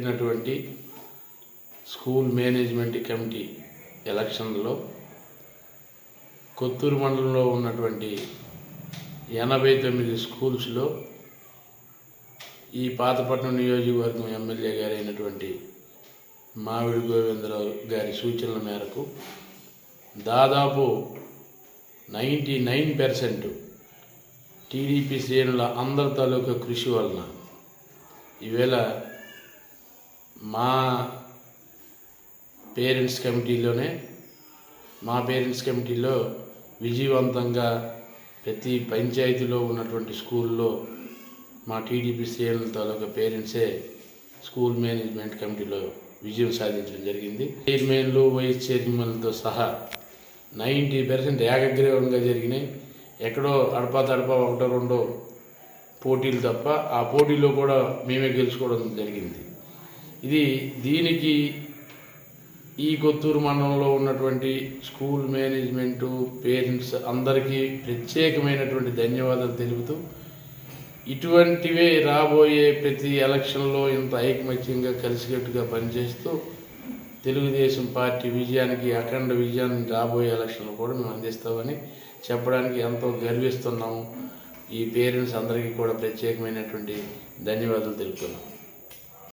జరిగినటువంటి school management committee ఎలక్షన్లో కొత్తూరు మండలంలో ఉన్నటువంటి 89 స్కూల్స్లో ఈ పాతపట్నం నియోజకవర్గం ఎమ్మెల్యే గారైనటువంటి మావిడి గోవిందరావు గారి సూచనల మేరకు దాదాపు 99% టీడీపీ శ్రేణుల అందరి తాలూకా కృషి వలన ఈవేళ మా పేరెంట్స్ కమిటీలో విజయవంతంగా ప్రతి పంచాయతీలో ఉన్నటువంటి స్కూల్లో మా టీడీపీ శ్రేణుల తాలూకా పేరెంట్సే స్కూల్ మేనేజ్మెంట్ కమిటీలో విజయం సాధించడం జరిగింది. చైర్మన్లు, వైస్ చైర్మన్లతో సహా 90% ఏకగ్రీవంగా జరిగినాయి. ఎక్కడో అడపా ఒకటో రెండో పోటీలు తప్ప ఆ పోటీలో కూడా మేమే గెలుచుకోవడం జరిగింది. దీనికి ఈ కొత్తూరు మండలంలో ఉన్నటువంటి స్కూల్ మేనేజ్మెంటు, పేరెంట్స్ అందరికీ ప్రత్యేకమైనటువంటి ధన్యవాదాలు తెలుపుతూ ఇటువంటివే రాబోయే ప్రతి ఎలక్షన్లో ఇంత ఐకమత్యంగా కలిసికట్టుగా పనిచేస్తూ తెలుగుదేశం పార్టీ విజయానికి, అఖండ విజయాన్ని రాబోయే ఎలక్షన్లో కూడా మేము అందిస్తామని చెప్పడానికి ఎంతో గర్విస్తున్నాము. ఈ పేరెంట్స్ అందరికీ కూడా ప్రత్యేకమైనటువంటి ధన్యవాదాలు తెలుపుతున్నాం.